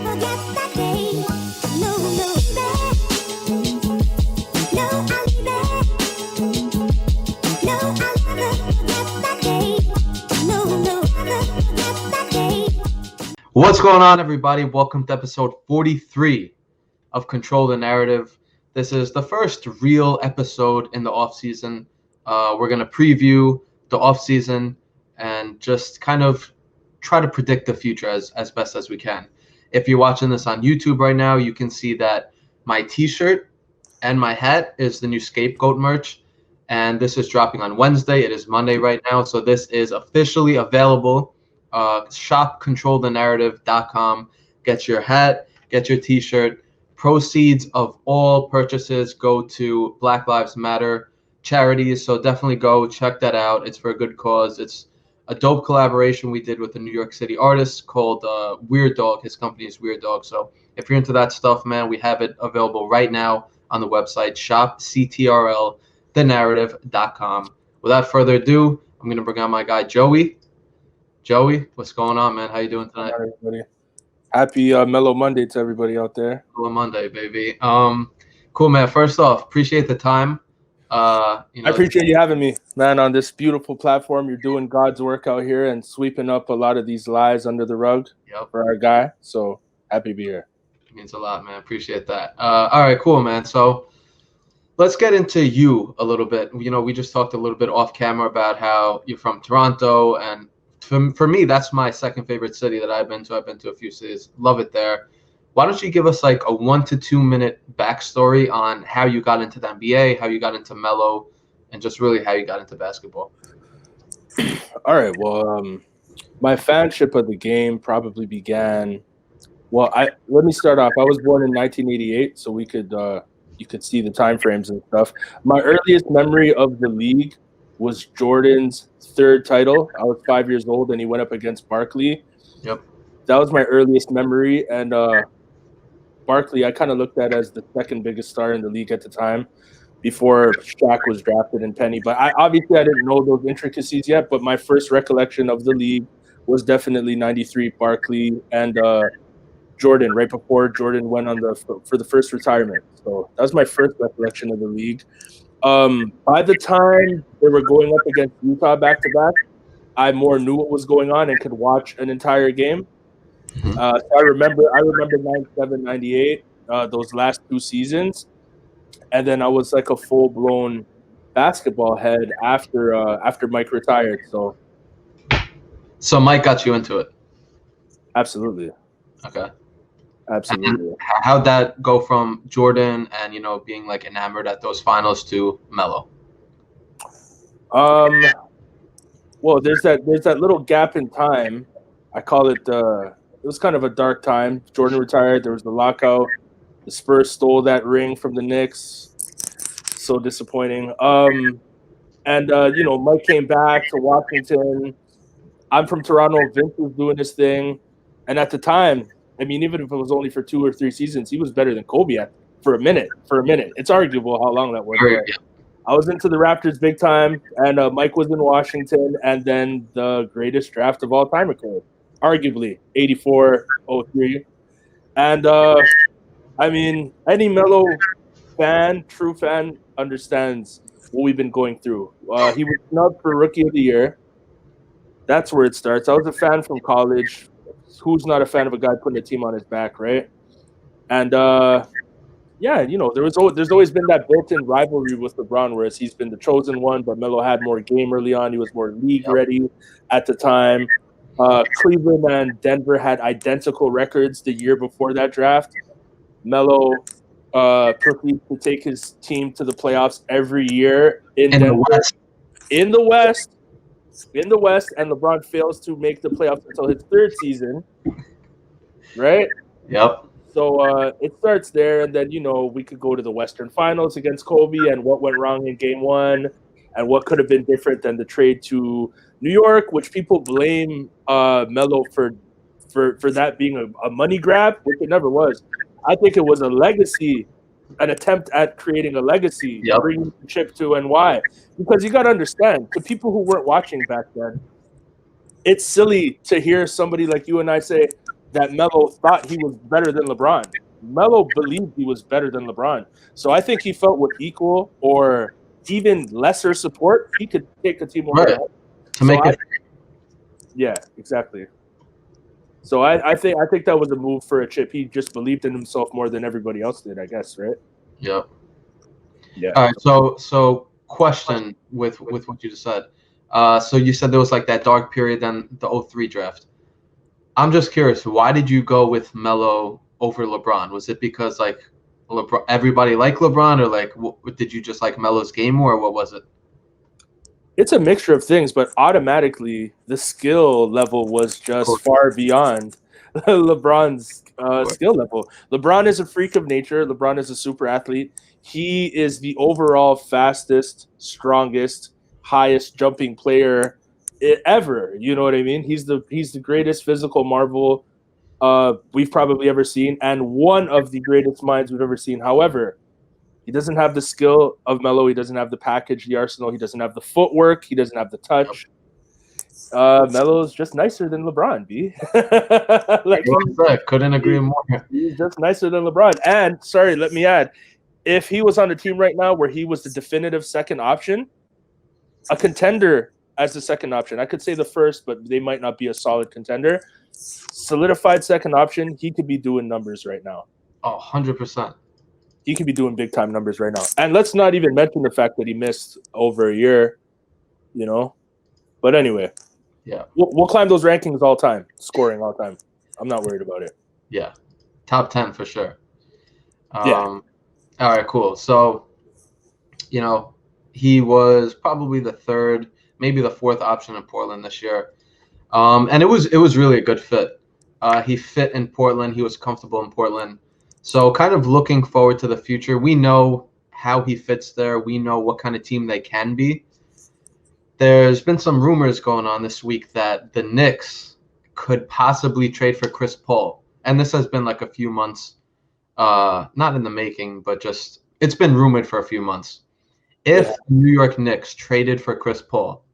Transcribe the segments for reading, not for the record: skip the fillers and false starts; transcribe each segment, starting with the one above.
What's going on, everybody? Welcome to episode 43 of Control the Narrative. This is the first real episode in the off-season. We're going to preview the off-season and just kind of try to predict the future as best as we can. If you're watching this on YouTube right now, you can see that my t-shirt and my hat is the new Scapegoat merch, and this is dropping on Wednesday. It is Monday right now, so this is officially available. Shop CTRLthenarrative.com. Get your hat, get your t-shirt. Proceeds of all purchases go to Black Lives Matter charities, so definitely go check that out. It's for a good cause. It's a dope collaboration we did with a New York City artist called Weird Dog. His company is Weird Dog. So if you're into that stuff, man, we have it available right now on the website, shop CTRLthenarrative.com. Without further ado, I'm going to bring on my guy, Joey. Joey, what's going on, man? How you doing tonight? Hi, everybody. Happy Melo Monday to everybody out there. Cool Monday, baby. Cool, man. First off, appreciate the time. I appreciate you having me, man, on this beautiful platform. You're doing God's work out here and sweeping up a lot of these lies under the rug for our guy. So happy to be here. It means a lot, man. Appreciate that. All right, cool, man. So let's get into you a little bit. You know, we just talked a little bit off camera about how you're from Toronto, and for me, that's my second favorite city that I've been to. I've been to a few cities. Love it there. Why don't you give us like a 1 to 2 minute backstory on how you got into the NBA, how you got into Melo, and just really how you got into basketball? All right. Well, my fanship of the game probably began. Well, let me start off. I was born in 1988, so you could see the time frames and stuff. My earliest memory of the league was Jordan's third title. I was 5 years old, and he went up against Barkley. Yep. That was my earliest memory, and Barkley I kind of looked at as the second biggest star in the league at the time, before Shaq was drafted and Penny. But I didn't know those intricacies yet. But my first recollection of the league was definitely '93 Barkley and Jordan, right before Jordan went on for the first retirement. So that was my first recollection of the league. By the time they were going up against Utah back-to-back, I more knew what was going on and could watch an entire game. So I remember 97, 98, those last two seasons. And then I was like a full-blown basketball head after Mike retired. So Mike got you into it? Absolutely. Okay. Absolutely. And how'd that go from Jordan and, being like enamored at those finals to Melo? Well, there's that little gap in time. I call it it was kind of a dark time. Jordan retired. There was the lockout. The Spurs stole that ring from the Knicks. So disappointing. Mike came back to Washington. I'm from Toronto. Vince was doing his thing. And at the time, I mean, even if it was only for 2 or 3 seasons, he was better than Kobe for a minute. It's arguable how long that was. I was into the Raptors big time, and Mike was in Washington, and then the greatest draft of all time occurred, arguably, 84, 03. And, any Melo true fan, understands what we've been going through. He was snubbed for Rookie of the Year. That's where it starts. I was a fan from college. Who's not a fan of a guy putting a team on his back, right? And there's always been that built-in rivalry with LeBron, whereas he's been the chosen one, but Melo had more game early on. He was more league ready at the time. Cleveland and Denver had identical records the year before that draft. Melo proceeded to take his team to the playoffs every year in the West. In the West, and LeBron fails to make the playoffs until his third season, right? Yep. So it starts there, and then, we could go to the Western Finals against Kobe and what went wrong in Game 1 and what could have been different than the trade to New York, which people blame Melo for that being a money grab, which it never was. I think it was a legacy, an attempt at creating a legacy, bringing the chip to NY. Because you got to understand, to people who weren't watching back then, it's silly to hear somebody like you and I say, that Melo thought he was better than LeBron. Melo believed he was better than LeBron. So I think he felt with equal or even lesser support, he could take a team over the Right. head. To make it. Yeah, exactly. So I think that was a move for a chip. He just believed in himself more than everybody else did, I guess, right? Yep. Yeah. All right. So question with what you just said. So you said there was like that dark period, then the 03 draft. I'm just curious, why did you go with Melo over LeBron? Was it because like LeBron, everybody liked LeBron, or like did you just like Melo's game more, or what was it? It's a mixture of things, but automatically the skill level was just far beyond LeBron's skill level. LeBron is a freak of nature. LeBron is a super athlete. He is the overall fastest, strongest, highest jumping player ever. You know what I mean? He's the greatest physical marvel we've probably ever seen, and one of the greatest minds we've ever seen. However, he doesn't have the skill of Melo. He doesn't have the package, the arsenal. He doesn't have the footwork. He doesn't have the touch. Melo is just nicer than LeBron, B. Couldn't agree more. He's just nicer than LeBron. And, sorry, let me add, if he was on a team right now where he was the definitive second option, a contender as the second option, I could say the first, but they might not be a solid contender. Solidified second option, he could be doing numbers right now. Oh, 100%. He could be doing big time numbers right now. And let's not even mention the fact that he missed over a year, you know. But anyway, yeah, we'll climb those rankings all time, scoring all time. I'm not worried about it. Yeah, top 10 for sure. Yeah. All right, cool. So, you know, he was probably the third, maybe the fourth option in Portland this year, and it was really a good fit. He fit in Portland. He was comfortable in Portland. So kind of looking forward to the future. We know how he fits there. We know what kind of team they can be. There's been some rumors going on this week that the Knicks could possibly trade for Chris Paul. And this has been like a few months, not in the making, but just it's been rumored for a few months. If New York Knicks traded for Chris Paul,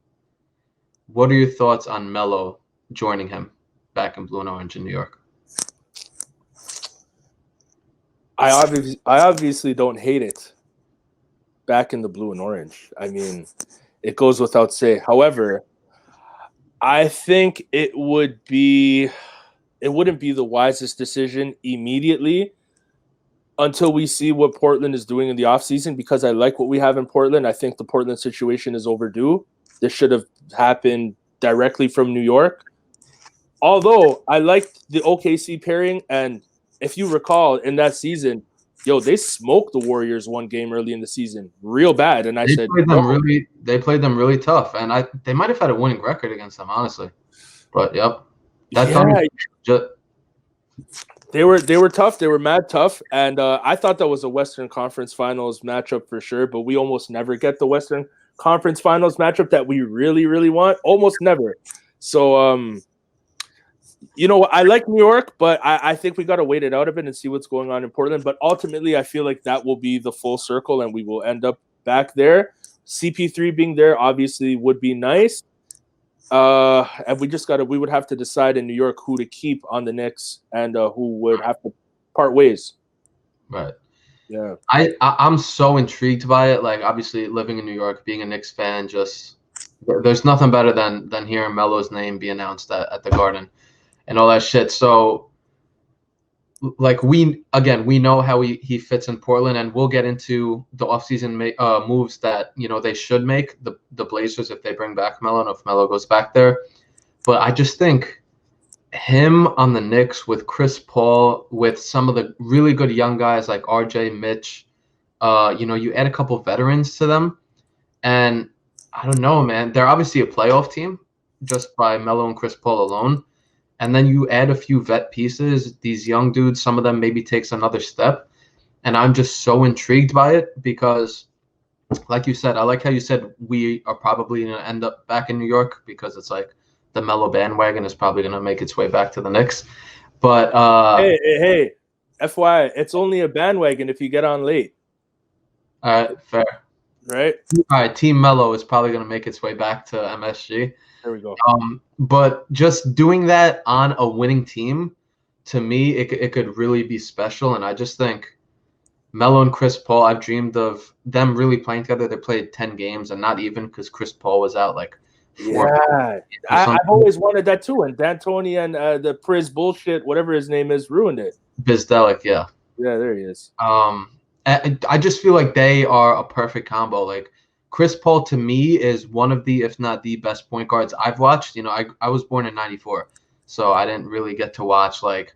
what are your thoughts on Melo joining him back in blue and orange in New York? I obviously don't hate it back in the blue and orange. I mean, it goes without saying. However, I think it wouldn't be the wisest decision immediately until we see what Portland is doing in the offseason, because I like what we have in Portland. I think the Portland situation is overdue. This should have happened directly from New York. Although I liked the OKC pairing, and if you recall, in that season, they smoked the Warriors one game early in the season, real bad. And they played them really tough, and they might have had a winning record against them, honestly. But they were tough. They were mad tough, and I thought that was a Western Conference Finals matchup for sure. But we almost never get the Western Conference Finals matchup that we really, really want. Almost never. So I like New York, but I think we got to wait it out a bit and see what's going on in Portland. But ultimately, I feel like that will be the full circle, and we will end up back there. CP3 being there obviously would be nice. And we would have to decide in New York who to keep on the Knicks and who would have to part ways. Right. Yeah. I'm so intrigued by it. Like, obviously, living in New York, being a Knicks fan, just there's nothing better than hearing Melo's name be announced at the Garden and all that shit. So, like, we know how he fits in Portland, and we'll get into the offseason moves that they should make, the Blazers, if they bring back Melo and if Melo goes back there. But I just think him on the Knicks with Chris Paul, with some of the really good young guys like RJ, Mitch, you add a couple veterans to them, and I don't know, man. They're obviously a playoff team just by Melo and Chris Paul alone. And then you add a few vet pieces, these young dudes, some of them maybe takes another step. And I'm just so intrigued by it because, like you said, I like how you said we are probably going to end up back in New York because it's like the Melo bandwagon is probably going to make its way back to the Knicks. But hey, FYI, it's only a bandwagon if you get on late. All right, fair. Right? All right, Team Melo is probably going to make its way back to MSG. There we go. But just doing that on a winning team, to me, it could really be special. And I just think Melo and Chris Paul, I've dreamed of them really playing together. They played 10 games and not even because Chris Paul was out like 4 Yeah, I've always wanted that too. And D'Antoni and the Priz bullshit, whatever his name is, ruined it. Bizdelic, yeah. Yeah, there he is. I just feel like they are a perfect combo. Like Chris Paul to me is one of the, if not the best point guards I've watched. You know, I was born in '94, so I didn't really get to watch like,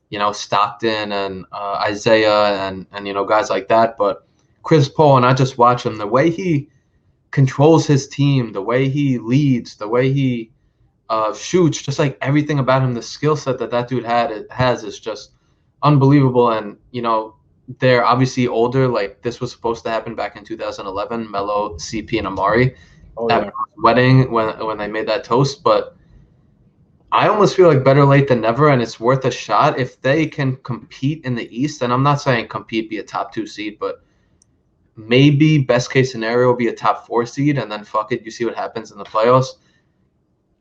you know, Stockton and Isaiah and you know, guys like that. But Chris Paul, and I just watch him, the way he controls his team, the way he leads, the way he shoots, just like everything about him, the skill set that dude has is just unbelievable. And you know, they're obviously older. Like this was supposed to happen back in 2011, Melo, CP, and Amari at wedding when they made that toast. But I almost feel like better late than never, and it's worth a shot if they can compete in the East. And I'm not saying compete, be a top 2 seed, but maybe best case scenario be a top 4 seed, and then fuck it, you see what happens in the playoffs.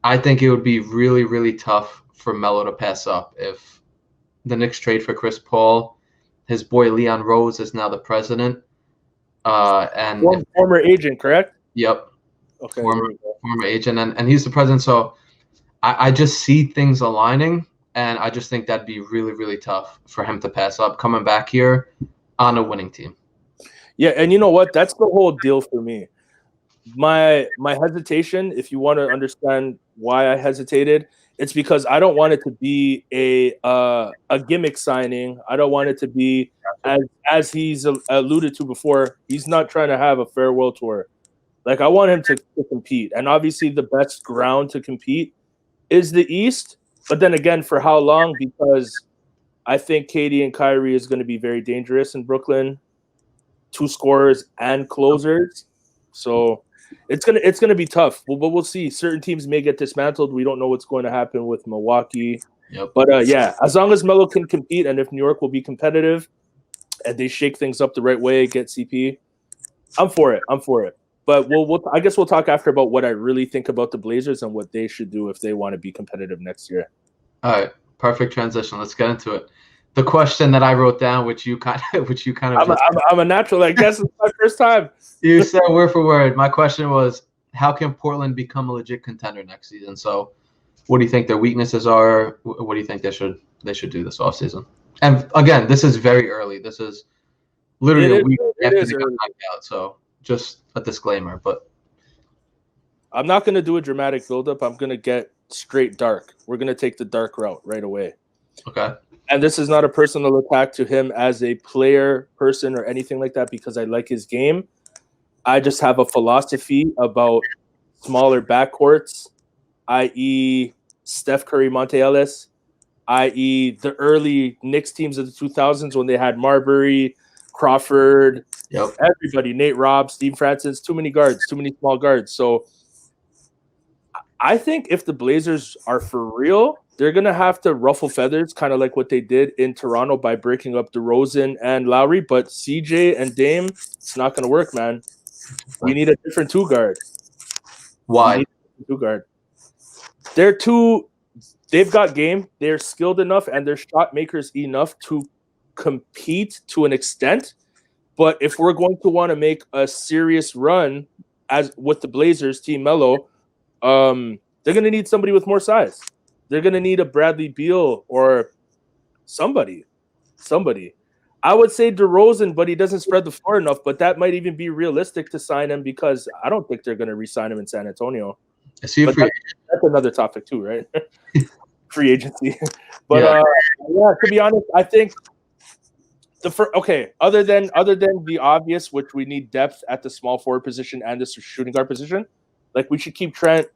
I think it would be really, really tough for Melo to pass up if the Knicks trade for Chris Paul. His boy Leon Rose is now the president. And former agent, correct? Yep. Okay. Former agent, and he's the president. So I just see things aligning, and I just think that'd be really, really tough for him to pass up coming back here on a winning team. Yeah, and you know what? That's the whole deal for me. My hesitation, if you want to understand why I hesitated, it's because I don't want it to be a gimmick signing. I don't want it to be, as he's alluded to before, he's not trying to have a farewell tour. Like, I want him to compete. And obviously the best ground to compete is the East. But then again, for how long? Because I think KD and Kyrie is going to be very dangerous in Brooklyn. 2 scorers and closers. So it's gonna be tough. But we'll see. Certain teams may get dismantled. We don't know what's going to happen with Milwaukee. Yep. But yeah, as long as Melo can compete, and if New York will be competitive, and they shake things up the right way, get CP, I'm for it. But I guess we'll talk after about what I really think about the Blazers and what they should do if they want to be competitive next year. All right, perfect transition. Let's get into it. The question that I wrote down, which you kind of, I'm a natural. I guess it's my first time. You said word for word. My question was, how can Portland become a legit contender next season? So, what do you think their weaknesses are? What do you think they should do this offseason? And again, this is very early. This is literally a week after they got knocked out. So, just a disclaimer. But I'm not going to do a dramatic buildup. I'm going to get straight dark. We're going to take the dark route right away. Okay. And this is not a personal attack to him as a player, person, or anything like that, because I like his game. I just have a philosophy about smaller backcourts, i.e. Steph Curry, Monte Ellis, i.e. the early Knicks teams of the 2000s when they had Marbury, Crawford, everybody, Nate Robb, Steve Francis, too many guards, too many small guards. So I think if the Blazers are for real, they're going to have to ruffle feathers, kind of like what they did in Toronto by breaking up DeRozan and Lowry. But CJ and Dame, it's not going to work, man. We need a different 2 guard. Why? 2 guard. They've got game. They're skilled enough and they're shot makers enough to compete to an extent. But if we're going to want to make a serious run as with the Blazers, Team Melo, they're going to need somebody with more size. They're going to need a Bradley Beal or somebody. I would say DeRozan, but he doesn't spread the floor enough. But that might even be realistic to sign him because I don't think they're going to re-sign him in San Antonio. That's another topic too, right? Free agency. But yeah, to be honest, I think other than the obvious, which we need depth at the small forward position and the shooting guard position, like we should keep Trent.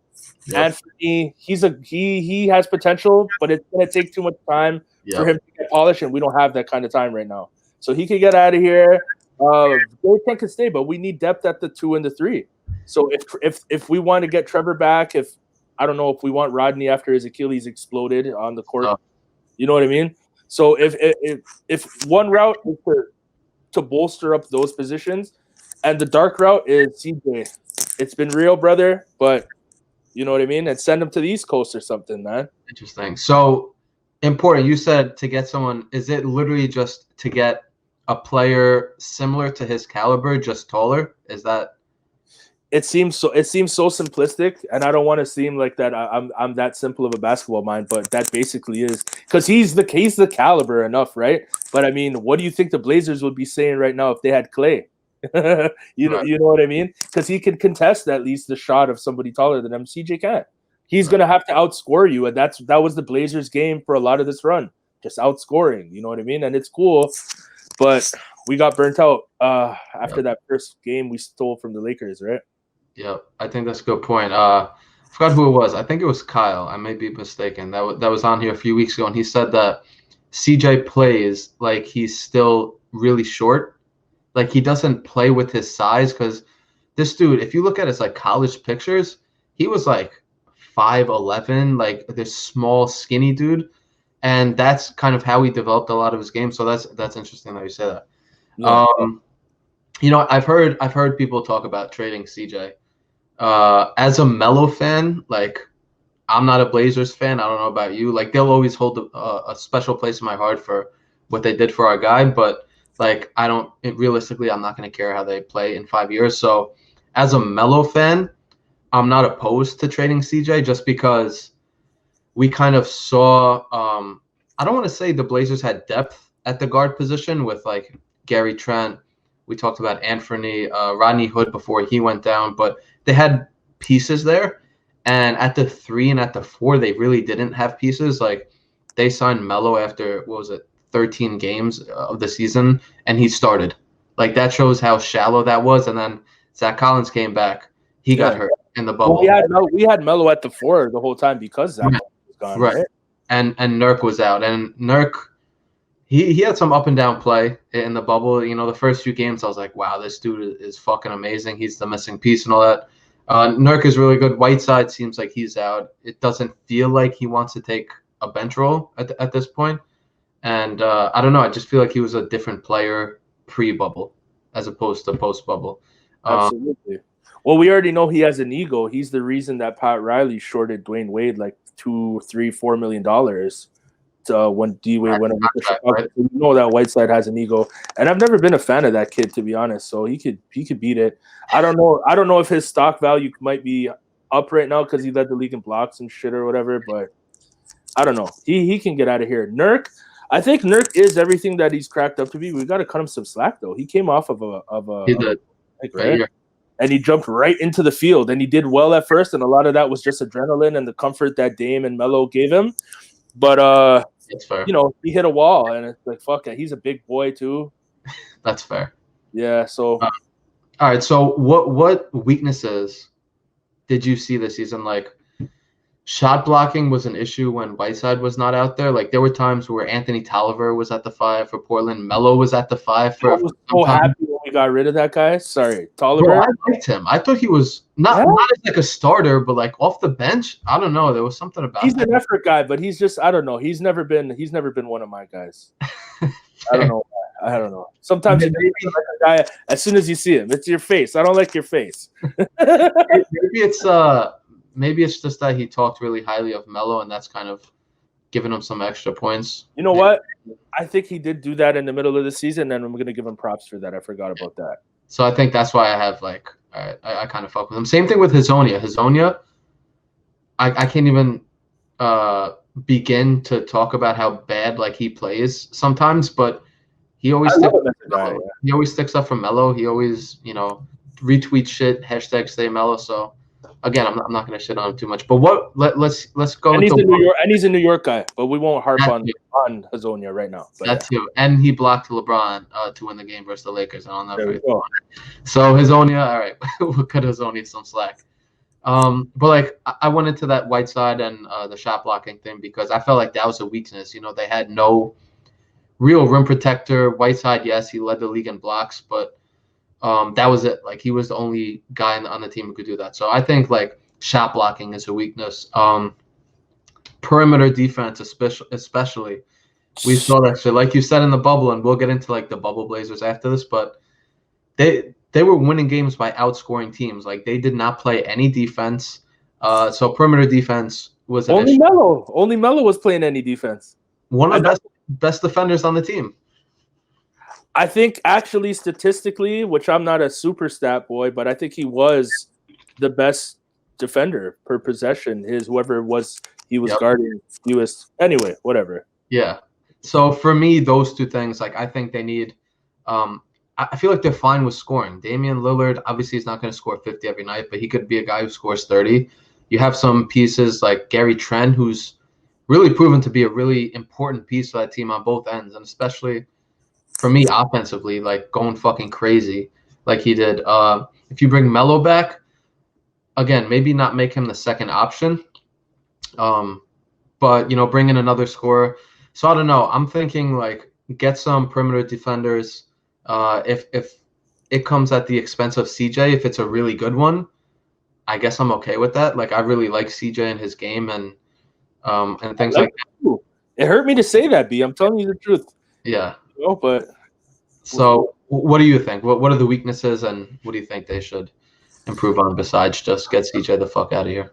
Yep. And for me, he has potential, but it's going to take too much time for him to get polished, and we don't have that kind of time right now. So he can get out of here. Trent can stay, but we need depth at the 2 and the 3. So if we want to get Trevor back, if we want Rodney after his Achilles exploded on the court, you know what I mean? So if one route is to bolster up those positions, and the dark route is CJ. It's been real, brother, but you know what I mean? And send him to the East Coast or something, man. Interesting. So Important. You said to get someone. Is it literally just to get a player similar to his caliber, just taller? Is that? It seems so simplistic, and I don't want to seem like that I'm that simple of a basketball mind, but that basically is, because he's the caliber enough, right? But I mean, what do you think the Blazers would be saying right now if they had Clay? You know what I mean? Because he can contest at least the shot of somebody taller than him. CJ can't. He's gonna have to outscore you, and that was the Blazers' game for a lot of this run, just outscoring. You know what I mean? And it's cool, but we got burnt out after that first game we stole from the Lakers, right? Yeah, I think that's a good point. I forgot who it was. I think it was Kyle. I may be mistaken. That was on here a few weeks ago, and he said that CJ plays like he's still really short. Like he doesn't play with his size, because this dude, if you look at his like college pictures, he was like 5'11", like this small, skinny dude, and that's kind of how he developed a lot of his game. So that's interesting that you say that. Yeah. I've heard people talk about trading CJ. As a Melo fan, like I'm not a Blazers fan. I don't know about you. Like they'll always hold a special place in my heart for what they did for our guy. But like realistically, I'm not going to care how they play in 5 years. So as a Melo fan, I'm not opposed to trading CJ, just because we kind of saw. I don't want to say the Blazers had depth at the guard position with like Gary Trent. We talked about Anthony, Rodney Hood before he went down, but they had pieces there. And at the 3 and at the 4, they really didn't have pieces. Like they signed Melo after, 13 games of the season, and he started. Like that shows how shallow that was. And then Zach Collins came back. He got hurt in the bubble. Well, we had Melo at the 4 the whole time because Zach was gone, right? And Nurk was out. And Nurk, he had some up and down play in the bubble. The first few games I was like, wow, this dude is fucking amazing. He's the missing piece and all that. Nurk is really good. Whiteside seems like he's out. It doesn't feel like he wants to take a bench role at this point. And I don't know. I just feel like he was a different player pre-bubble as opposed to post-bubble. Absolutely. Well, we already know he has an ego. He's the reason that Pat Riley shorted Dwayne Wade like $2, $3, $4 million. When D-Wade went over to Chicago. Right? You know that Whiteside has an ego, and I've never been a fan of that kid, to be honest. So he could beat it. I don't know if his stock value might be up right now because he led the league in blocks and shit or whatever. But I don't know. He can get out of here. Nurk, I think Nurk is everything that he's cracked up to be. We got to cut him some slack though. He came off of a right? And he jumped right into the field, and he did well at first, and a lot of that was just adrenaline and the comfort that Dame and Melo gave him. But that's fair. He hit a wall, and it's like, fuck it. He's a big boy too. That's fair. Yeah. So, all right. So, what weaknesses did you see this season? Like, shot blocking was an issue when Whiteside was not out there. Like, there were times where Anthony Tolliver was at the 5 for Portland. Melo was at the 5 for. I was so happy when we got rid of that guy. Sorry, Tolliver. Bro, I liked him. I thought he was not as like a starter, but like off the bench. I don't know. There was something about. He's an effort guy, but he's just, I don't know. He's never been one of my guys. I don't know. Sometimes you like a guy as soon as you see him. It's your face. I don't like your face. Maybe it's just that he talked really highly of Melo, and that's kind of giving him some extra points. You know what? I think he did do that in the middle of the season, and I'm going to give him props for that. I forgot about that. So I think that's why I have like I kind of fuck with him. Same thing with Hazonia. Hazonia, I can't even begin to talk about how bad like he plays sometimes, but he always he always sticks up for Melo. He always retweet shit, #stay Melo. So again, I'm not going to shit on him too much. But let's go. And he's a New York guy, but we won't harp on Hazonia right now. But that's too. And he blocked LeBron to win the game versus the Lakers, and I'll never forget. So Hazonia, all right, we'll cut Hazonia some slack. But like I went into that Whiteside and the shot blocking thing because I felt like that was a weakness. They had no real rim protector. Whiteside, yes, he led the league in blocks, but that was it. Like he was the only guy on the team who could do that. So I think like shot blocking is a weakness. Perimeter defense, especially, we saw that shit. Like you said in the bubble, and we'll get into like the bubble Blazers after this, but they were winning games by outscoring teams. Like they did not play any defense. So perimeter defense was an issue. Only Melo was playing any defense. one of the best defenders on the team. I think actually statistically, which I'm not a super stat boy, but I think he was the best defender per possession. Whoever it was he was guarding, he was anyway, whatever. Yeah. So for me, those two things, like I think they need. I feel like they're fine with scoring. Damian Lillard, obviously, he's not going to score 50 every night, but he could be a guy who scores 30. You have some pieces like Gary Trent, who's really proven to be a really important piece of that team on both ends, and especially for me offensively, like going fucking crazy like he did. If you bring Melo back, again, maybe not make him the second option, but bring in another scorer. So I don't know. I'm thinking like get some perimeter defenders. If it comes at the expense of CJ, if it's a really good one, I guess I'm okay with that. Like I really like CJ and his game and things like that. It hurt me to say that, B. I'm telling you the truth. Yeah. But so what do you think? What are the weaknesses and what do you think they should improve on besides just get CJ the fuck out of here?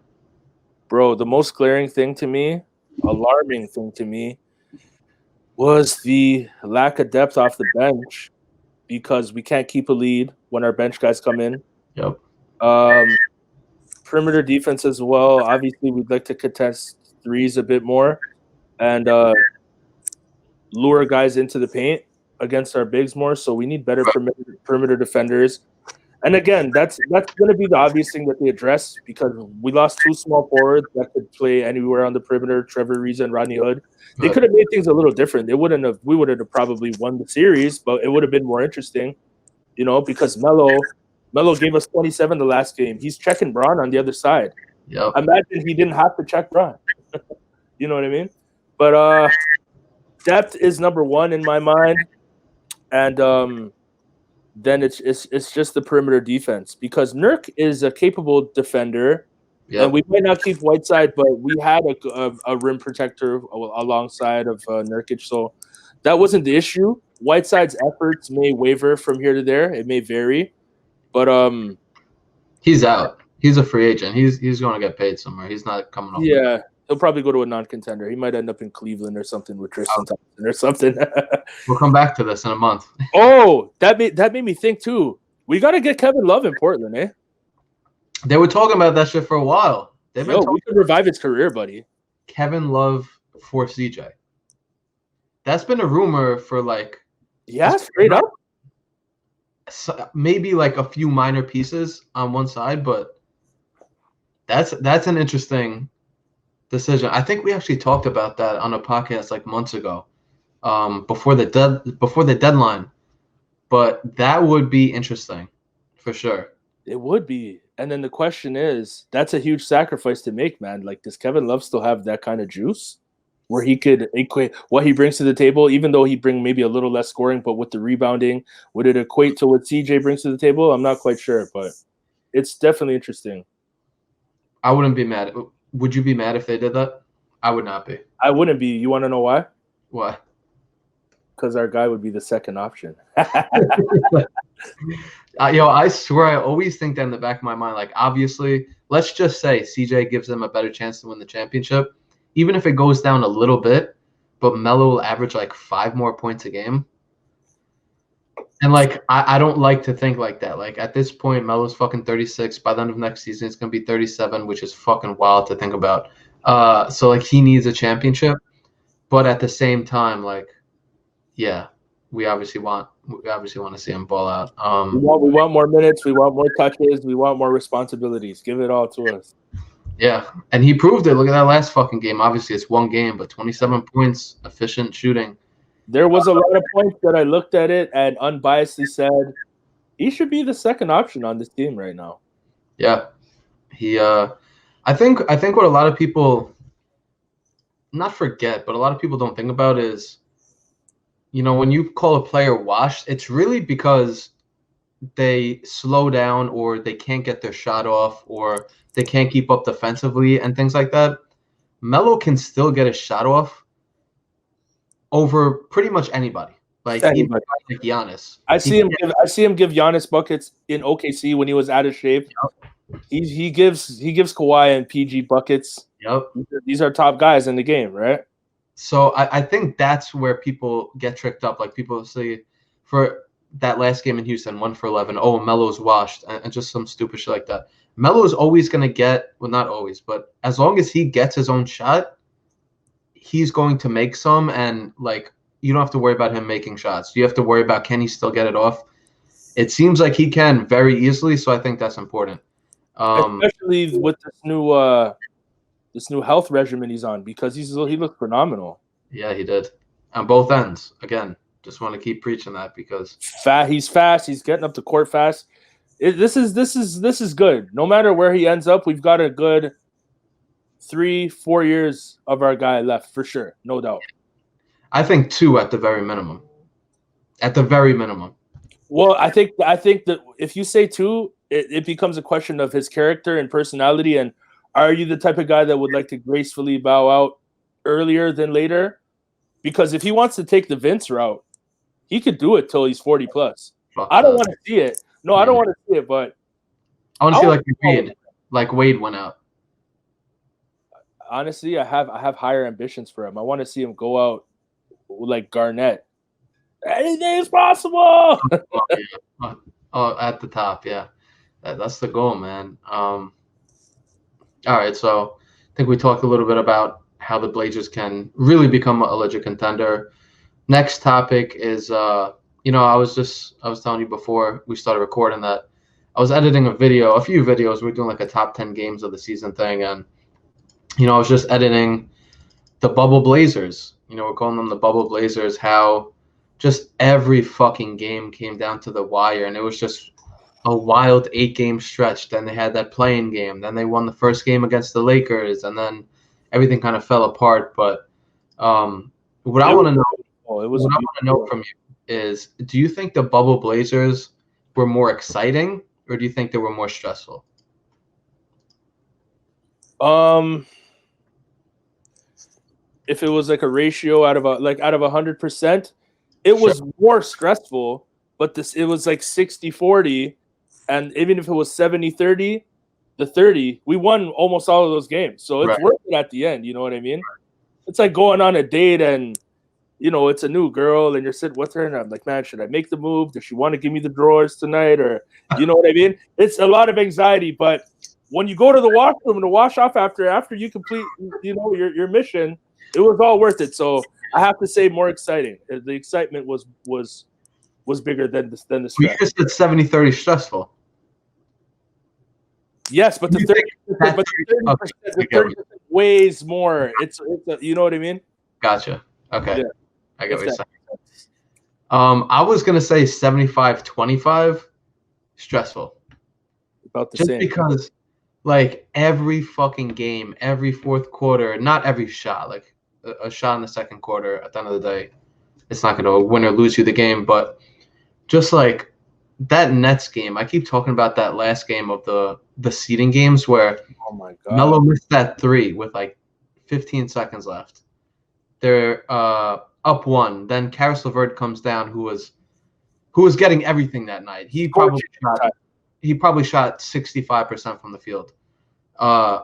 Bro, the most glaring thing to me, alarming thing to me, was the lack of depth off the bench because we can't keep a lead when our bench guys come in. Yep. Perimeter defense as well. Obviously, we'd like to contest threes a bit more and lure guys into the paint against our bigs more. So we need better perimeter defenders. And again, that's going to be the obvious thing that they address because we lost two small forwards that could play anywhere on the perimeter, Trevor Ariza and Rodney Hood. They could have made things a little different. We would have probably won the series, but it would have been more interesting, because Melo gave us 27 the last game. He's checking Braun on the other side. Yep. Imagine he didn't have to check Braun. You know what I mean? But depth is number one in my mind. And then it's just the perimeter defense because Nurk is a capable defender, and we might not keep Whiteside, but we had a rim protector alongside of Nurkic, so that wasn't the issue. Whiteside's efforts may waver from here to there; it may vary, but he's out. He's a free agent. He's going to get paid somewhere. He's not coming up. Yeah. He'll probably go to a non-contender. He might end up in Cleveland or something with Tristan Thompson or something. We'll come back to this in a month. Oh, that made me think too. We got to get Kevin Love in Portland, eh? They were talking about that shit for a while. We could revive his career, buddy. Kevin Love for CJ. That's been a rumor for straight up. Maybe like a few minor pieces on one side, but that's an interesting decision. I think we actually talked about that on a podcast like months ago, before the deadline. But that would be interesting, for sure. It would be. And then the question is, that's a huge sacrifice to make, man. Like, does Kevin Love still have that kind of juice, where he could equate what he brings to the table, even though he bring maybe a little less scoring, but with the rebounding, would it equate to what CJ brings to the table? I'm not quite sure, but it's definitely interesting. I wouldn't be mad. Would you be mad if they did that? I would not be. I wouldn't be. You want to know why? Why? Because our guy would be the second option. I swear I always think that in the back of my mind. Like, obviously, let's just say CJ gives them a better chance to win the championship. Even if it goes down a little bit, but Melo will average like 5 more points a game. And like I don't like to think like that. Like at this point, Melo's fucking 36. By the end of next season, it's gonna be 37, which is fucking wild to think about. So like he needs a championship, but at the same time, like, yeah, we obviously want to see him ball out. We want more minutes. We want more touches. We want more responsibilities. Give it all to us. Yeah, and he proved it. Look at that last fucking game. Obviously, it's one game, but 27 points, efficient shooting. There was a lot of points that I looked at it and unbiasedly said he should be the second option on this team right now. Yeah, he. I think what a lot of people not forget, but a lot of people don't think about is, when you call a player washed, it's really because they slow down or they can't get their shot off or they can't keep up defensively and things like that. Melo can still get a shot off over pretty much anybody. Like Giannis. I see him give Giannis buckets in OKC when he was out of shape. Yep. He gives Kawhi and PG buckets. Yep. These are top guys in the game, right? So I think that's where people get tricked up. Like people say for that last game in Houston, 1 for 11. Oh, Melo's washed, and just some stupid shit like that. Melo is always going to get, well, not always, but as long as he gets his own shot, he's going to make some. And like you don't have to worry about him making shots. You have to worry about, can he still get it off? It seems like he can very easily, so I think that's important. Especially with this new health regimen he's on, because he looked phenomenal. Yeah, he did on both ends. Again, just want to keep preaching that because he's fast. He's getting up the court fast. This is good. No matter where he ends up, we've got a good 3-4 years of our guy left for sure, no doubt. I think 2 at the very minimum. At the very minimum. Well, I think that if you say 2, it becomes a question of his character and personality, and are you the type of guy that would like to gracefully bow out earlier than later? Because if he wants to take the Vince route, he could do it till he's 40 plus. I don't want to see it. No, I don't want to see it, but I want to see like Wade went out. Honestly, I have higher ambitions for him. I want to see him go out like Garnett. Anything is possible. At the top, yeah. That's the goal, man. All right, so I think we talked a little bit about how the Blazers can really become a legit contender. Next topic is, I was telling you before we started recording that I was editing a few videos. We're doing like a top 10 games of the season thing, and I was just editing the Bubble Blazers. We're calling them the Bubble Blazers. How just every fucking game came down to the wire, and it was just a wild 8-game stretch. Then they had that play-in game. Then they won the first game against the Lakers, and then everything kind of fell apart. But what I want to know from you is, do you think the Bubble Blazers were more exciting, or do you think they were more stressful? If it was like a ratio out of 100%, it was more stressful. But it was like 60-40. And even if it was 70-30, the 30, we won almost all of those games. So it's worth it at the end. You know what I mean? It's like going on a date and, it's a new girl and you're sitting with her and I'm like, man, should I make the move? Does she want to give me the drawers tonight? Or, you know what I mean? It's a lot of anxiety. But when you go to the washroom to wash off after you complete, your mission, it was all worth it. So I have to say more exciting. The excitement was bigger than the stress. You just said 70-30 stressful. Yes, but the 30% weighs more. It's you know what I mean? Gotcha. Okay. Yeah. I get what you're saying. I was gonna say 75-25 stressful. About the same. Just because like every fucking game, every fourth quarter, not every shot, like a shot in the second quarter, at the end of the day, it's not gonna win or lose you the game, but just like that Nets game, I keep talking about that last game of the seeding games where Melo missed that 3 with like 15 seconds left. They're up 1. Then Karis LeVert comes down, who was getting everything that night. He probably shot 65% from the field. I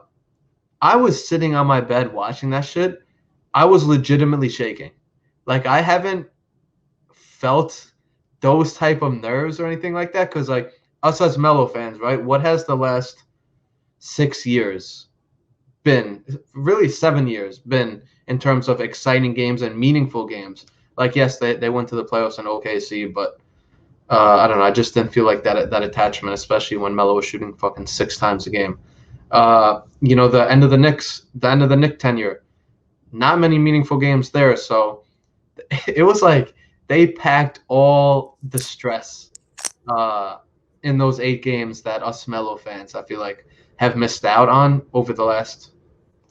was sitting on my bed watching that shit. I was legitimately shaking. Like I haven't felt those type of nerves or anything like that, because like us as Melo fans, right? What has the last 6 years been, really 7 years been, in terms of exciting games and meaningful games? Like yes, they went to the playoffs in OKC, but I don't know. I just didn't feel like that attachment, especially when Melo was shooting fucking 6 times a game. The end of the Knick tenure, not many meaningful games there. So it was like they packed all the stress in those 8 games that us Melo fans, I feel like, have missed out on over the last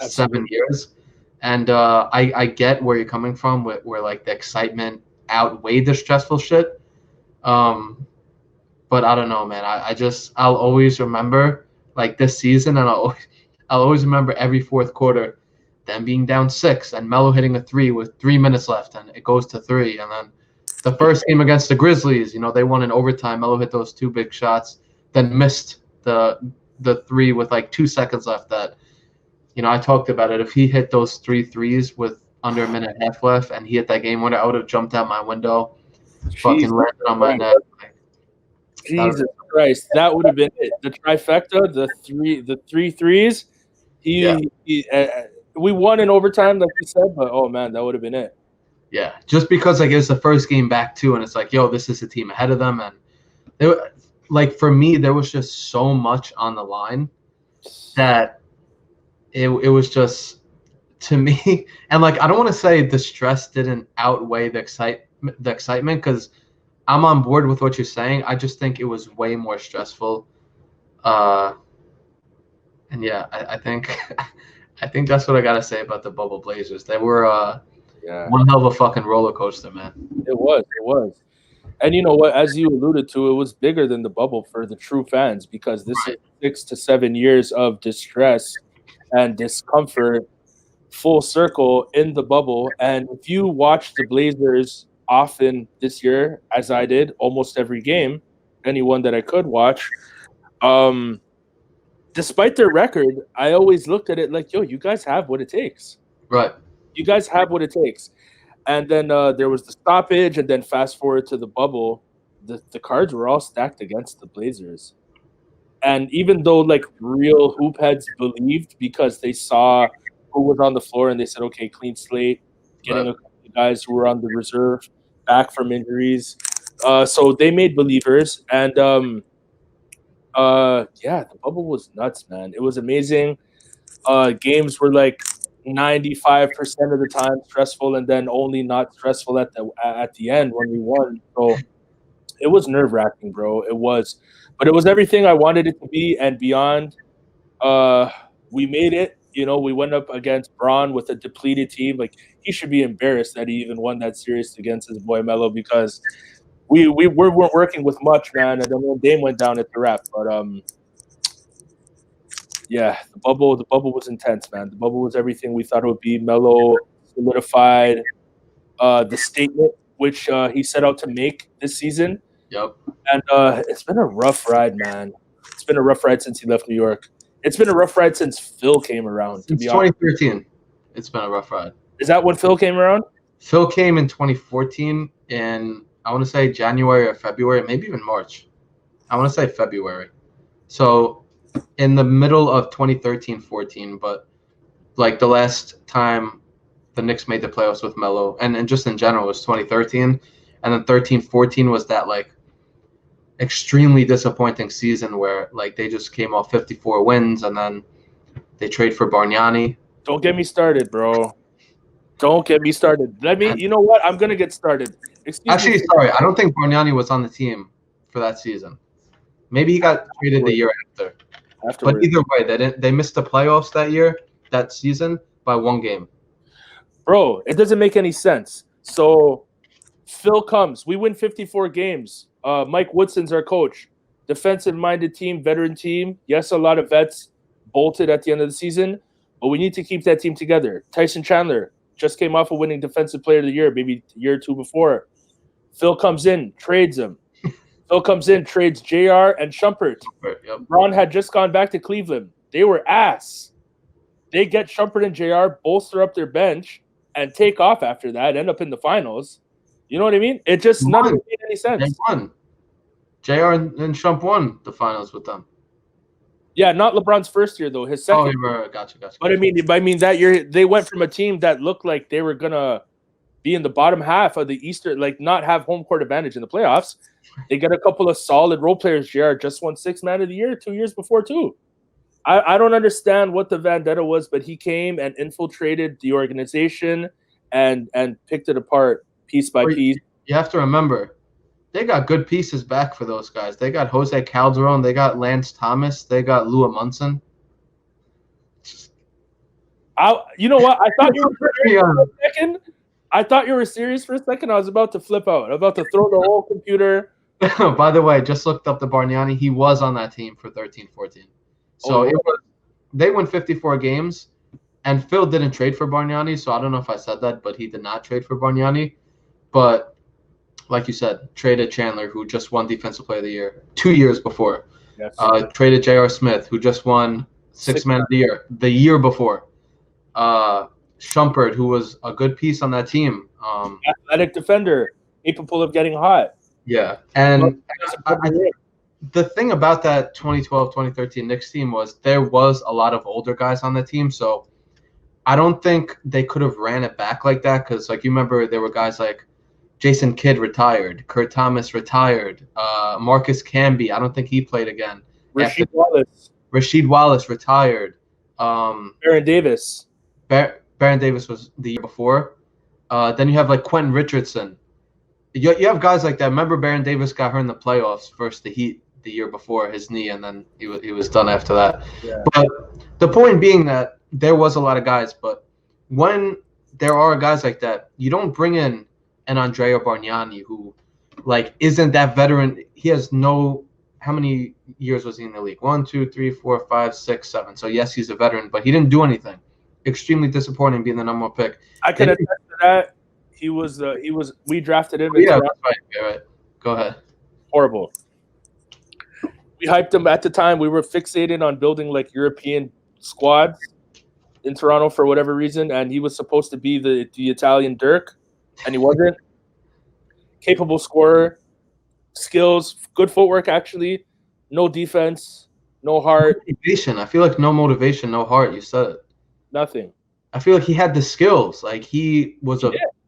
7 years. And I get where you're coming from, where like the excitement outweighed the stressful shit. But I don't know, man. I'll always remember like this season, and I'll always remember every fourth quarter, them being down 6 and Melo hitting a 3 with 3 minutes left, and it goes to 3. And then the first game against the Grizzlies, they won in overtime. Melo hit those 2 big shots, then missed the 3 with like 2 seconds left. That I talked about it. If he hit those 3 threes with under a minute and a half left, and he hit that game winner, I would have jumped out my window, fucking Jesus landed on my neck. Jesus Christ, that would have been it. The trifecta, the three threes. We won in overtime, like you said, but oh man, that would have been it. Yeah, just because like it was the first game back too, and it's like, yo, this is the team ahead of them, and like for me, there was just so much on the line that it was just to me, and like I don't want to say the stress didn't outweigh the excitement because I'm on board with what you're saying. I just think it was way more stressful, and yeah, I think I think that's what I gotta say about the Bubble Blazers. They were one hell of a fucking roller coaster, man. It was. And you know what? As you alluded to, it was bigger than the bubble for the true fans because this is 6 to 7 years of distress and discomfort full circle in the bubble. And if you watch the Blazers often this year, as I did, almost every game, anyone that I could watch, despite their record, I always looked at it like, yo, you guys have what it takes. Right. You guys have what it takes. And then there was the stoppage, and then fast forward to the bubble, the cards were all stacked against the Blazers. And even though like real hoop heads believed because they saw who was on the floor and they said, okay, clean slate, getting a couple of guys who were on the reserve back from injuries. So they made believers. And the bubble was nuts, man. It was amazing. Games were like 95% of the time stressful, and then only not stressful at the end when we won. So it was nerve-wracking, bro. It was, but it was everything I wanted it to be and beyond. We made it. You know, we went up against Braun with a depleted team. Like, he should be embarrassed that he even won that series against his boy Melo because we weren't working with much, man. And then when Dame went down, it's a wrap. But yeah, the bubble was intense, man. The bubble was everything we thought it would be. Melo solidified the statement which he set out to make this season. Yep. And it's been a rough ride, man. It's been a rough ride since he left New York. It's been a rough ride since Phil came around. Since 2013, it's been a rough ride. Is that when Phil came around? Phil came in 2014 in, I want to say January or February, maybe even March. I want to say February. So in the middle of 2013-14, but like the last time the Knicks made the playoffs with Melo, and just in general, was 2013. And then 13-14 was that like extremely disappointing season where like they just came off 54 wins and then they trade for Bargnani. Don't get me started, bro. Don't get me started. You know what? I'm going to get started. Actually, sorry. I don't think Bargnani was on the team for that season. Maybe he got traded the year after. But either way, they missed the playoffs that season by one game. Bro, it doesn't make any sense. So Phil comes. We win 54 games. Mike Woodson's our coach. Defensive-minded team, veteran team. Yes, a lot of vets bolted at the end of the season, but we need to keep that team together. Tyson Chandler just came off of winning Defensive Player of the Year, maybe a year or two before. Phil comes in, trades him. Phil comes in, trades JR and Shumpert. Yep. Braun had just gone back to Cleveland. They were ass. They get Shumpert and JR, bolster up their bench, and take off after that, end up in the finals. You know what I mean? It just none of it made any sense. They won. JR and Shump won the finals with them. Yeah, not LeBron's first year though. His second. Oh, gotcha. But I mean that year they went from a team that looked like they were gonna be in the bottom half of the Eastern, like not have home court advantage in the playoffs. They got a couple of solid role players. JR just won 6th Man of the Year 2 years before too. I don't understand what the vendetta was, but he came and infiltrated the organization and picked it apart piece by piece. You have to remember, they got good pieces back for those guys. They got Jose Calderon. They got Lance Thomas. They got Lua Munson. You know what? I thought you were serious for a second. I was about to flip out. I was about to throw the whole computer. By the way, just looked up the Bargnani. He was on that team for 13-14. So they won 54 games, and Phil didn't trade for Bargnani, so I don't know if I said that, but he did not trade for Bargnani. But like you said, traded Chandler, who just won Defensive Player of the Year 2 years before. Yes. Traded J.R. Smith, who just won 6th Man of the Year the year before. Shumpert, who was a good piece on that team. Athletic defender, capable of getting hot. Yeah, and the thing about that 2012-2013 Knicks team was there was a lot of older guys on the team, so I don't think they could have ran it back like that because, like, you remember there were guys like Jason Kidd retired, Kurt Thomas retired, Marcus Camby, I don't think he played again. Rasheed Wallace retired. Baron Davis. Baron Davis was the year before. Then you have like Quentin Richardson. You have guys like that. Remember Baron Davis got hurt in the playoffs versus the Heat the year before, his knee, and then he was done after that. Yeah. But the point being that there was a lot of guys, but when there are guys like that, you don't bring in an Andrea Bargnani who, like, isn't that veteran. He has no – how many years was he in the league? 1, 2, 3, 4, 5, 6, 7. So, yes, he's a veteran, but he didn't do anything. Extremely disappointing being the number one pick. I can attest to that. We drafted him. Yeah, right. Go ahead. Horrible. We hyped him at the time. We were fixated on building like European squads in Toronto for whatever reason, and he was supposed to be the Italian Dirk, and he wasn't. Capable scorer, skills, good footwork actually, no defense, no heart. Motivation. I feel like no motivation, no heart. You said it. Nothing. I feel like he had the skills. Like he was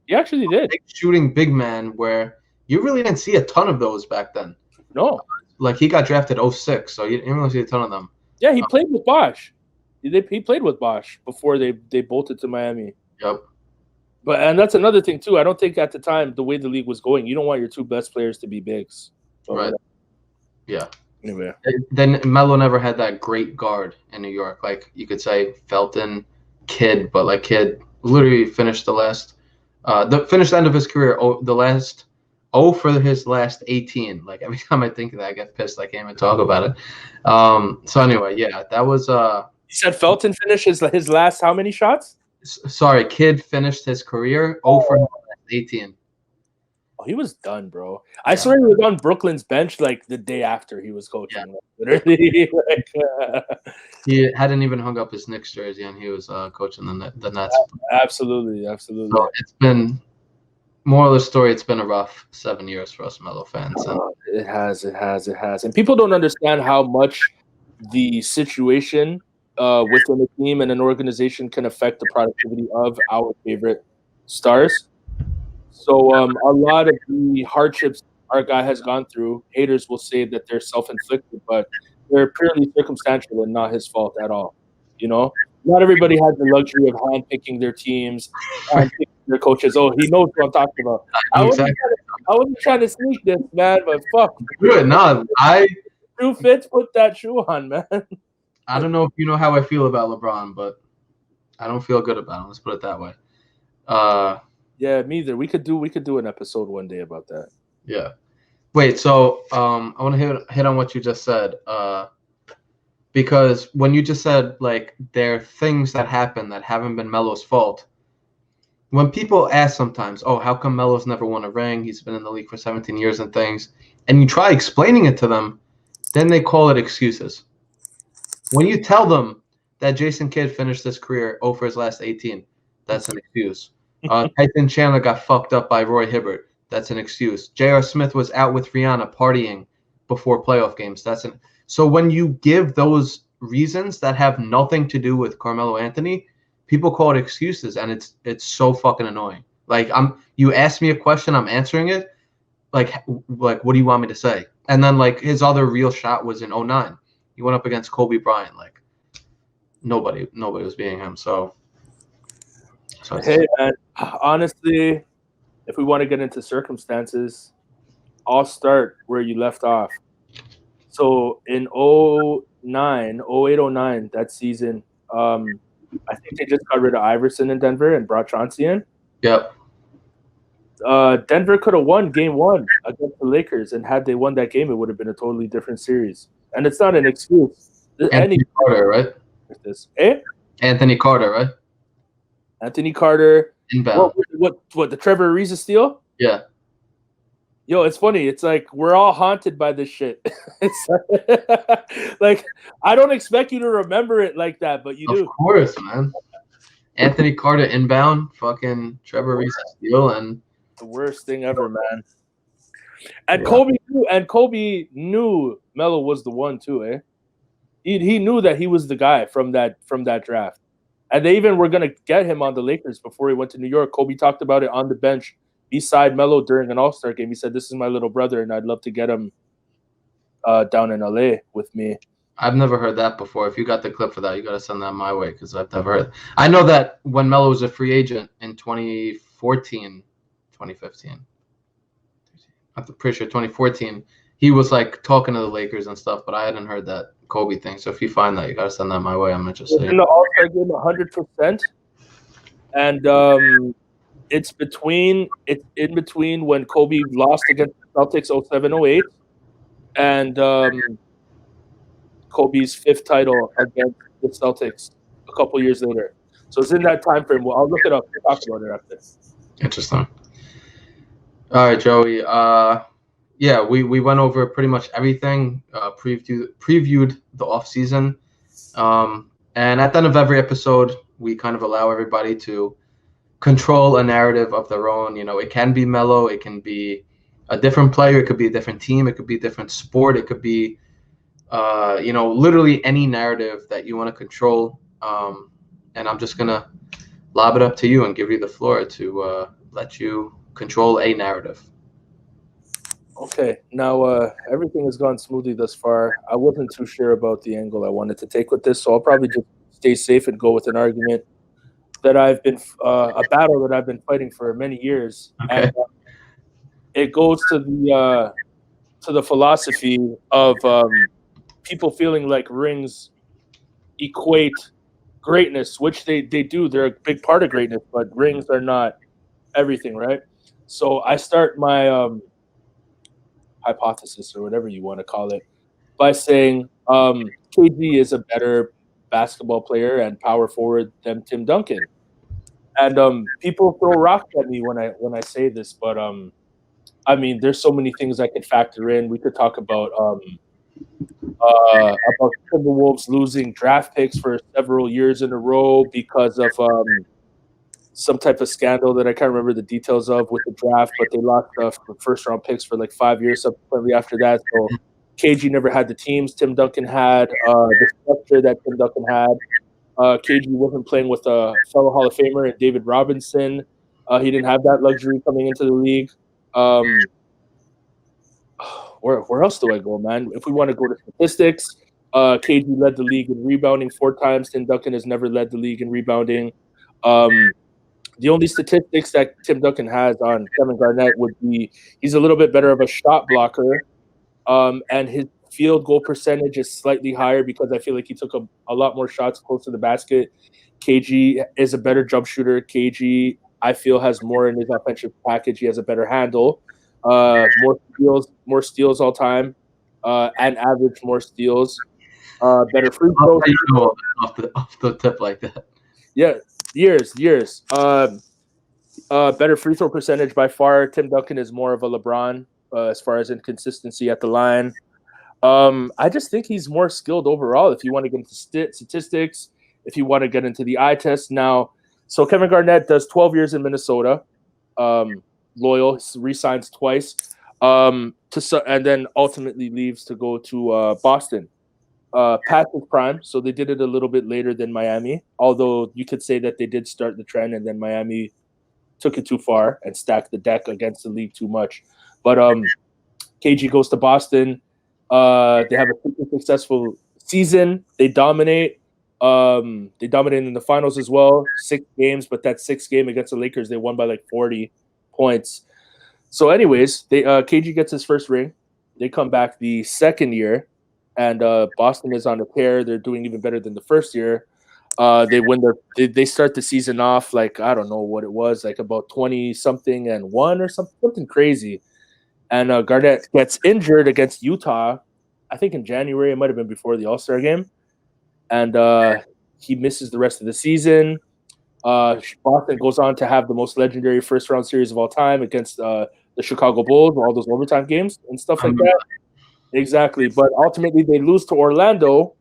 he actually did. Big shooting big man where you really didn't see a ton of those back then. No. Like he got drafted 06, so you didn't really see a ton of them. Yeah, he played with Bosch. He played with Bosch before they bolted to Miami. Yep. And that's another thing too. I don't think at the time the way the league was going, you don't want your two best players to be bigs. So right. Yeah. Anyway. Then Melo never had that great guard in New York. Like you could say Felton, Kidd, but like Kidd literally finished the end of his career. For his last 18. Like every time I think of that, I get pissed. I can't even talk about it. So anyway, yeah, that was. You said Felton finished his last how many shots? Sorry, Kidd finished his career for his last 18. Oh, he was done, bro. I swear he was on Brooklyn's bench like the day after he was coaching. Yeah. Literally, he hadn't even hung up his Knicks jersey, and he was coaching the Nets. Absolutely. So it's been. Moral of the story, it's been a rough 7 years for us Melo fans. And it has. And people don't understand how much the situation within a team and an organization can affect the productivity of our favorite stars. So a lot of the hardships our guy has gone through, haters will say that they're self-inflicted, but they're purely circumstantial and not his fault at all. You know? Not everybody has the luxury of handpicking their teams, handpicking their coaches. Oh, he knows what I'm talking about. I wasn't trying to sneak this, man, but fuck. Good, no, Shoe fits, put that shoe on, man. I don't know if you know how I feel about LeBron, but I don't feel good about him. Let's put it that way. Yeah, me either. We could do an episode one day about that. Yeah. Wait, so I want to hit on what you just said. Because when you just said, like, there are things that happen that haven't been Melo's fault, when people ask sometimes, oh, how come Melo's never won a ring? He's been in the league for 17 years and things. And you try explaining it to them, then they call it excuses. When you tell them that Jason Kidd finished his career for his last 18, that's an excuse. Tyson Chandler got fucked up by Roy Hibbert. That's an excuse. J.R. Smith was out with Rihanna partying before playoff games. So when you give those reasons that have nothing to do with Carmelo Anthony, people call it excuses, and it's so fucking annoying. Like you ask me a question, I'm answering it. Like what do you want me to say? And then like his other real shot was in 2009. He went up against Kobe Bryant. Like nobody was beating him. So hey man, honestly, if we want to get into circumstances, I'll start where you left off. So in 08-09, that season, I think they just got rid of Iverson in Denver and brought Chauncey in. Yep. Denver could have won game 1 against the Lakers, and had they won that game, it would have been a totally different series. And it's not an excuse. Anthony Carter, right? Anthony Carter, right? Anthony Carter. Inbound. What the Trevor Ariza steal? Yeah. Yo, it's funny. It's like we're all haunted by this shit. It's like I don't expect you to remember it like that, but you do. Of course, man. Anthony Carter inbound, fucking Trevor Reese steal, and the worst thing ever, man. And yeah. Kobe knew Melo was the one too, eh? He knew that he was the guy from that draft. And they even were gonna get him on the Lakers before he went to New York. Kobe talked about it on the bench beside Melo during an All-Star game. He said, "This is my little brother, and I'd love to get him down in LA with me." I've never heard that before. If you got the clip for that, you got to send that my way because I've never heard. I know that when Melo was a free agent in 2014, 2015, I'm pretty sure 2014, he was like talking to the Lakers and stuff, but I hadn't heard that Kobe thing. So if you find that, you got to send that my way. I'm interested. In the All-Star game, 100%, and it's in between when Kobe lost against the Celtics 07-08 and Kobe's 5th title against the Celtics a couple years later. So it's in that time frame. Well, I'll look it up. We'll talk about it after. Interesting. All right, Joey. Yeah, we went over pretty much everything. Previewed the off season, and at the end of every episode, we kind of allow everybody to control a narrative of their own. You know, it can be Melo, it can be a different player, it could be a different team, it could be a different sport, it could be, literally any narrative that you want to control. And I'm just gonna lob it up to you and give you the floor to let you control a narrative. Okay, now everything has gone smoothly thus far. I wasn't too sure about the angle I wanted to take with this, so I'll probably just stay safe and go with an argument that I've been a battle that I've been fighting for many years, Okay. and it goes to the philosophy of people feeling like rings equate greatness, which they do. They're a big part of greatness, but rings are not everything, right? So I start my hypothesis, or whatever you want to call it, by saying KD is a better basketball player and power forward than Tim Duncan. And people throw rocks at me when I say this, but I mean, there's so many things I could factor in. We could talk about Timberwolves losing draft picks for several years in a row because of some type of scandal that I can't remember the details of with the draft, but they lost first round picks for like 5 years subsequently after that. So KG never had the teams Tim Duncan had, the structure that Tim Duncan had. KG wasn't playing with a fellow Hall of Famer and David Robinson. He didn't have that luxury coming into the league. Where else do I go, man? If we want to go to statistics, KG led the league in rebounding 4 times. Tim Duncan has never led the league in rebounding. The only statistics that Tim Duncan has on Kevin Garnett would be he's a little bit better of a shot blocker, and his field goal percentage is slightly higher because I feel like he took a lot more shots close to the basket. KG is a better jump shooter. KG, I feel, has more in his offensive package. He has a better handle, more steals all time, and average more steals. Better free throws. Off the tip like that. Yeah, years. Better free throw percentage by far. Tim Duncan is more of a LeBron as far as inconsistency at the line. I just think he's more skilled overall. If you want to get into statistics, if you want to get into the eye test now. So Kevin Garnett does 12 years in Minnesota. Loyal, re-signs twice. And then ultimately leaves to go to Boston. Past his prime, so they did it a little bit later than Miami. Although you could say that they did start the trend, and then Miami took it too far and stacked the deck against the league too much. But KG goes to Boston. They have a super successful season. They dominate. They dominated in the finals as well. 6 games, but that 6th game against the Lakers, they won by like 40 points. So, anyways, KG gets his first ring. They come back the second year. And Boston is on a tear. They're doing even better than the first year. They start the season off like, I don't know what it was, like about 20-something and 1 or something crazy. And Garnett gets injured against Utah, I think in January. It might have been before the All-Star game. And he misses the rest of the season. Boston goes on to have the most legendary first-round series of all time against the Chicago Bulls, all those overtime games and stuff like that. Exactly, but ultimately they lose to Orlando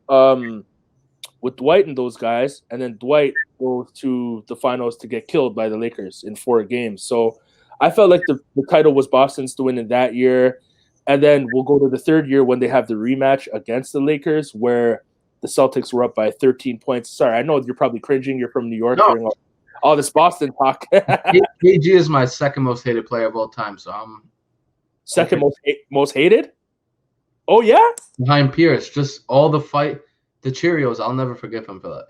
with Dwight and those guys, and then Dwight goes to the finals to get killed by the Lakers in 4 games. So I felt like the title was Boston's to win in that year. And then we'll go to the third year when they have the rematch against the Lakers, where the Celtics were up by 13 points. Sorry, I know you're probably cringing. You're from New York hearing all this Boston talk. KG is my second most hated player of all time, so I'm second most hated? Oh, yeah? Behind Pierce. Just all the fight. The Cheerios, I'll never forgive him for that.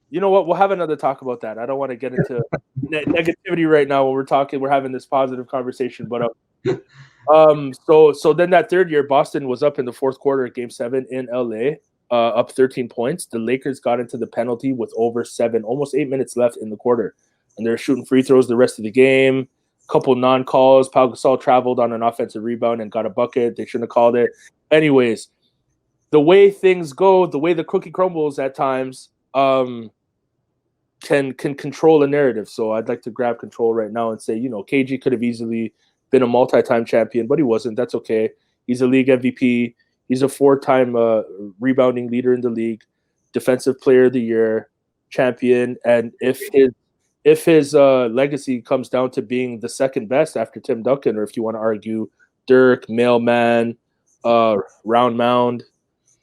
You know what? We'll have another talk about that. I don't want to get into negativity right now when we're having this positive conversation. But so then that third year, Boston was up in the fourth quarter of Game 7 in LA, up 13 points. The Lakers got into the penalty with almost 8 minutes left in the quarter, and they're shooting free throws the rest of the game. Couple non-calls. Pau Gasol traveled on an offensive rebound and got a bucket. They shouldn't have called it. Anyways, the way things go, the way the cookie crumbles at times, can control a narrative. So I'd like to grab control right now and say, KG could have easily been a multi-time champion, but he wasn't. That's okay. He's a league MVP. He's a 4-time rebounding leader in the league, defensive player of the year, champion. And if his legacy comes down to being the second best after Tim Duncan, or if you want to argue Dirk, Mailman, Round Mound,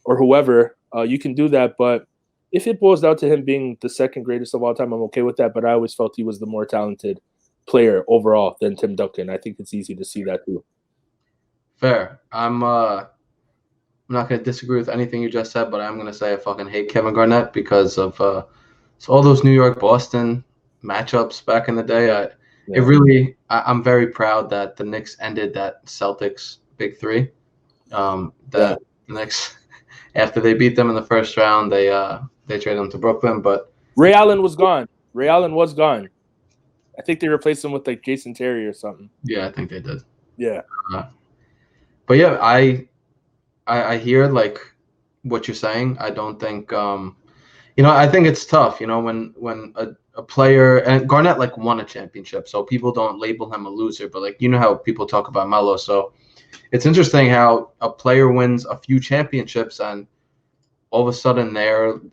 or whoever, you can do that. But if it boils down to him being the second greatest of all time, I'm okay with that. But I always felt he was the more talented player overall than Tim Duncan. I think it's easy to see that too. Fair. I'm not going to disagree with anything you just said, but I'm going to say I fucking hate Kevin Garnett because of all those New York-Boston matchups back in the day. I'm very proud that the Knicks ended that Celtics Big Three. The Knicks, after they beat them in the first round, they traded them to Brooklyn. But Ray Allen was gone. I think they replaced him with like Jason Terry or something. Yeah, I think they did. Yeah. But yeah, I hear like what you're saying. I don't think I think it's tough, when a player, and Garnett like won a championship, so people don't label him a loser, but like how people talk about Melo. So it's interesting how a player wins a few championships and all of a sudden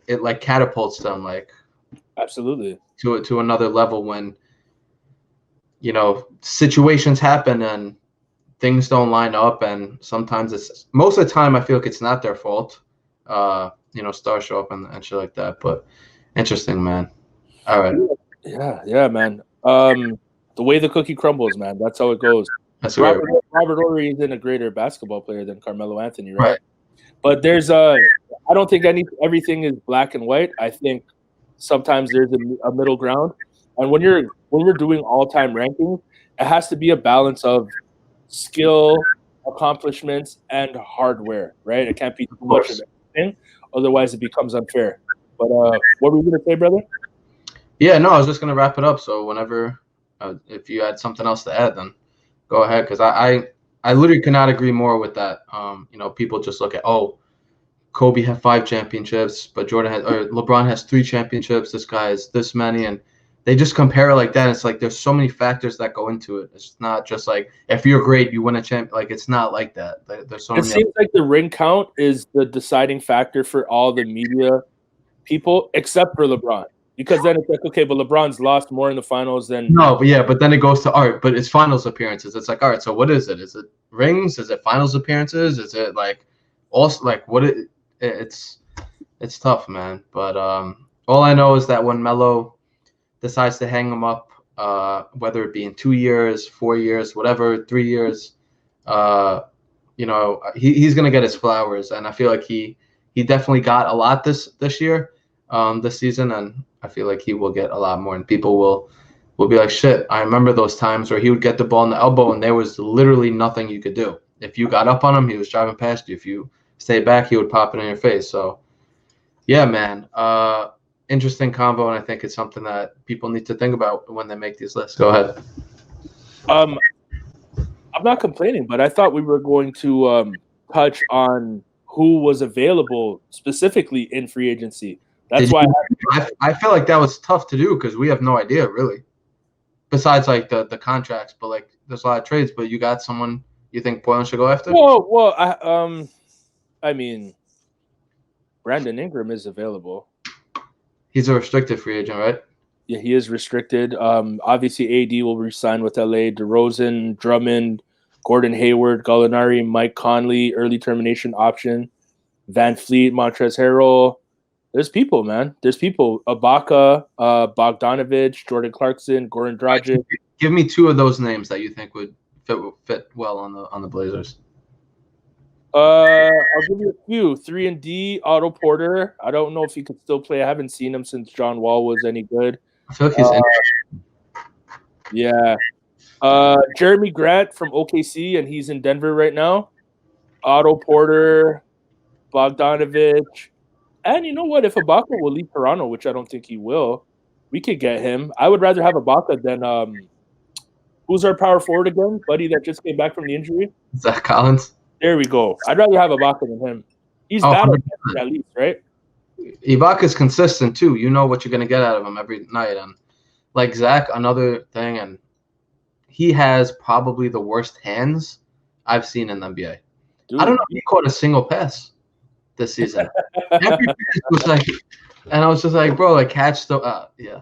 it like catapults them like absolutely to another level when situations happen and things don't line up, and sometimes most of the time I feel like it's not their fault. Stars show up and shit like that. But interesting, man. All right. Yeah, man. The way the cookie crumbles, man. That's how it goes. That's Robert Horry isn't a greater basketball player than Carmelo Anthony, right? But there's I don't think everything is black and white. I think sometimes there's a middle ground. And when we're doing all-time rankings, it has to be a balance of skill, accomplishments, and hardware, right? It can't be too much of everything, otherwise it becomes unfair. But what were you gonna say, brother? Yeah, no, I was just gonna wrap it up. So whenever, if you had something else to add, then go ahead, because I literally could not agree more with that. People just look at, Kobe had 5 championships, but LeBron has 3 championships. This guy has this many, and they just compare it like that. It's like there's so many factors that go into it. It's not just like if you're great, you win a champ. Like it's not like that. There's so many. It seems like the ring count is the deciding factor for all the media people, except for LeBron, because then it's like, okay, but LeBron's lost more in the finals than but then it goes to art. But it's finals appearances. It's like, all right, so what is it? Is it rings? Is it finals appearances? Is it like also like what it's tough, man. But all I know is that when Melo decides to hang him up, whether it be in 2 years, 4 years, whatever, 3 years, he's gonna get his flowers, and I feel like he definitely got a lot this year, this season, and I feel like he will get a lot more, and people will be like, shit, I remember those times where he would get the ball in the elbow, and there was literally nothing you could do. If you got up on him, he was driving past you. If you stayed back, he would pop it in your face. So, yeah, man. Interesting combo, and I think it's something that people need to think about when they make these lists. Go ahead. I'm not complaining, but I thought we were going to touch on who was available specifically in free agency. That's why I feel like that was tough to do because we have no idea really. Besides like the contracts, but like there's a lot of trades. But you got someone you think Portland should go after? Well, I mean, Brandon Ingram is available. He's a restricted free agent, right? Yeah, he is restricted. Obviously, AD will re-sign with LA. DeRozan, Drummond, Gordon Hayward, Gallinari, Mike Conley, early termination option. Van Fleet, Montrezl Harrell. There's people, man. There's people. Ibaka, Bogdanovich, Jordan Clarkson, Goran Dragic. Give me two of those names that you think would fit well on the Blazers. I'll give you a few. 3-and-D, Otto Porter. I don't know if he could still play. I haven't seen him since John Wall was any good. I feel like he's interesting. Yeah. Jeremy Grant from OKC, and he's in Denver right now. Otto Porter, Bogdanovich. And you know what? If Ibaka will leave Toronto, which I don't think he will, we could get him. I would rather have Ibaka than who's our power forward again? Buddy that just came back from the injury? Zach Collins. There we go. I'd rather have Ibaka than him. He's bad at least, right? Ibaka's consistent too. You know what you're gonna get out of him every night. And like Zach, another thing, and he has probably the worst hands I've seen in the NBA. Dude, I don't know if he caught a single pass this season. Every pass was like, and I was just like, bro, like catch the yeah.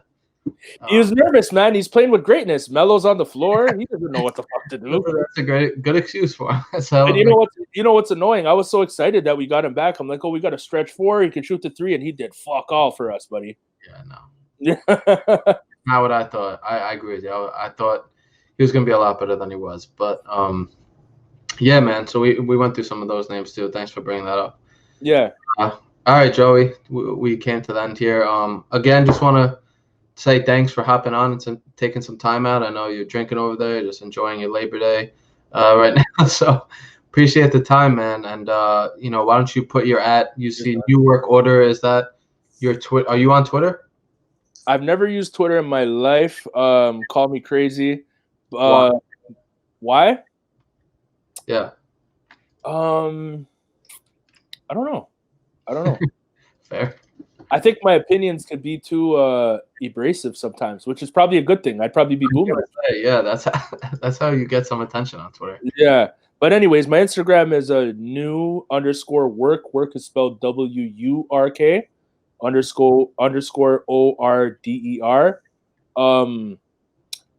He was nervous, man. He's playing with greatness. Melo's on the floor. He doesn't know what the fuck to do. That's a good excuse for him. And you know what's annoying? I was so excited that we got him back. I'm like, oh, we got a stretch 4. He can shoot the 3, and he did fuck all for us, buddy. Yeah, no. Yeah. Not what I thought. I agree with you. I thought he was gonna be a lot better than he was. But yeah, man. So we went through some of those names too. Thanks for bringing that up. Yeah. All right, Joey. We came to the end here. Again, just want to say thanks for hopping on and taking some time out. I know you're drinking over there, just enjoying your Labor Day right now. So appreciate the time, man. And why don't you put your New Work Order? Is that your Twitter? Are you on Twitter? I've never used Twitter in my life. Call me crazy. Why? Yeah. I don't know. Fair. I think my opinions could be too abrasive sometimes, which is probably a good thing. I'd probably be boomer. Yeah, that's how you get some attention on Twitter. Yeah. But anyways, my Instagram is _work. Work is spelled WURK __ORDER.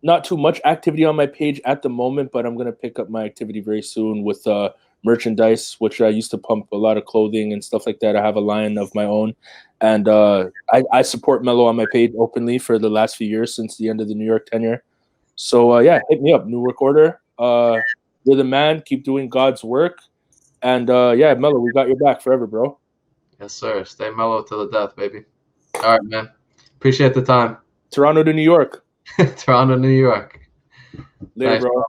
Not too much activity on my page at the moment, but I'm gonna pick up my activity very soon with merchandise, which I used to pump a lot of clothing and stuff like that. I have a line of my own, and I support Melo on my page openly for the last few years since the end of the New York tenure. So yeah, hit me up, New Work Order. You're the man. Keep doing God's work, and yeah, Melo, we got your back forever, bro. Yes, sir. Stay mellow to the death, baby. All right, man. Appreciate the time. Toronto to New York. Toronto, New York. Later, bro.